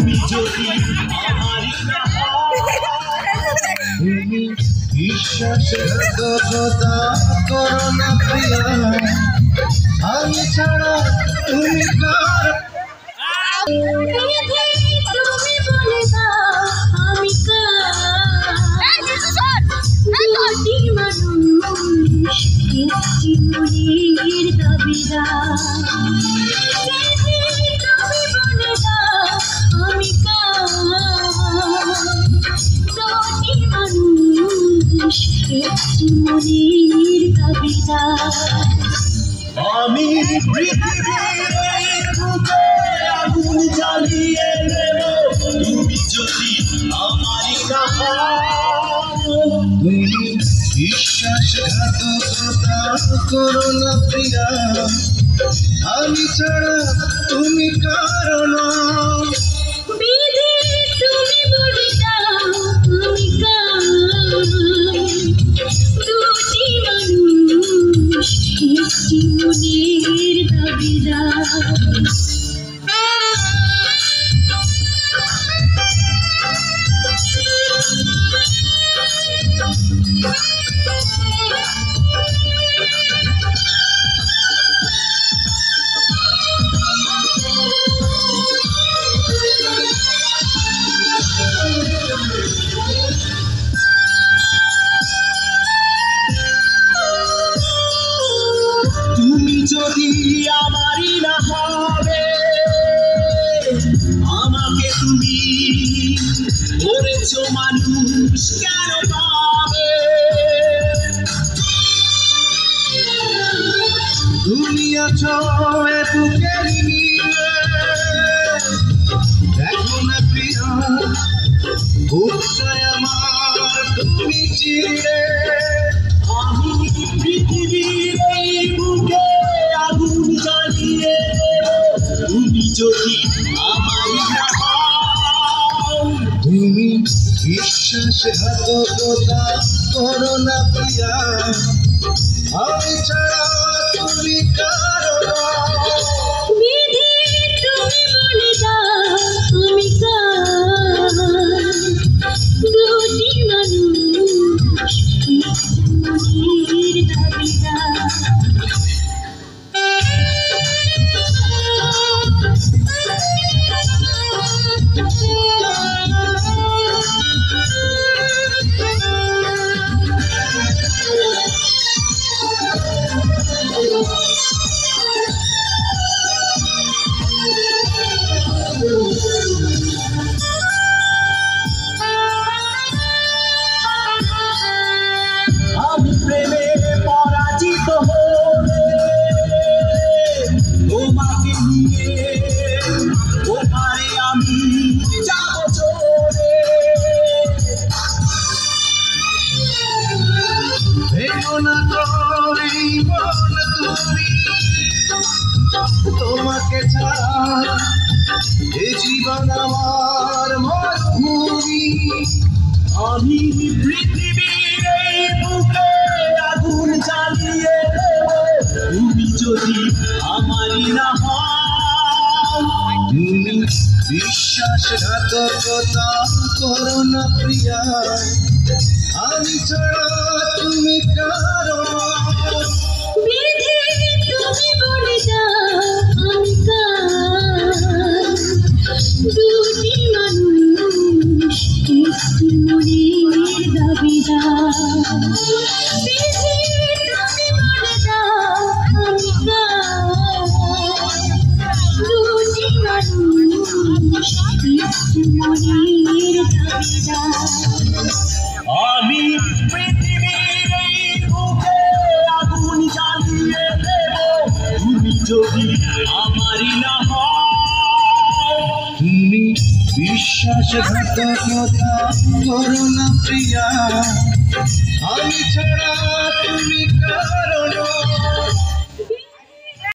তুমি যদি আমারই না তুমি বিশ্বাসঘাতকতা করো না প্রিয়া আমি ছাড়া তুমি কার তুমি বলে দাও আমি কার দুটি মানুষ একটি মনের দাবিদার তুমি বলে দাও আমি কার দুটি মানুষ একটি মনের দাবিদার আমি পৃথিবীর এই বুকে আগুন জ্বালিয়ে দেব তুমি যদি আমারই না তুমি বিশ্বাসঘাতকতা করো না প্রিয়া আমি ছাড়া তুমি কারো না বিধি তুমি বলে দাও আমি কার দুটি মানুষ একটি মনের দাবিদার তুমি যদি আমারই না হবে আমাকে তুমি করেছো মানুষ কেন পাবে তুমি আছো এ বুকের নিয়ে দেখো না প্রিয়া বুকটায় আমার তুমি চিরে আমি পৃথিবীর এই বুকে আগুন জ্বালিয়ে তুমি যদি আমারই না তুমি বিশ্বাসঘাতকতা করো না প্রিয়া আমি ছাড়া তুমি কারো না বিধি তুমি বলে দাও আমি কার দুটি মানুষ একটি মনের দাবিদার আমি প্রেমে পরাজিত হলে তোমাকে নিয়ে ওখানে আমি যাব চলে ভেঙো না করে মন তুমি তোমাকে ছাড়া এ জীবন আমার মরুভূমি আমি পৃথিবীর এই বুকে আগুন জ্বালিয়ে দেব তুমি যদি আমারই না তুমি বিশ্বাসঘাতকতা করো না প্রিয়া আমি ছাড়া তুমি কারো বিধি তুমি বলে দাও আমি কার দুটি মানুষ একটি মনের দাবিদার বিধি তুমি বলে দাও আমি কার দুটি মানুষ একটি মনের দাবিদার আমি পৃথিবীর এই বুকে আগুন জ্বালিয়ে দেব তুমি যদি আমারই না তুমি বিশ্বাসঘাতকতা করো না প্রিয়া আমি ছাড়া তুমি কারো না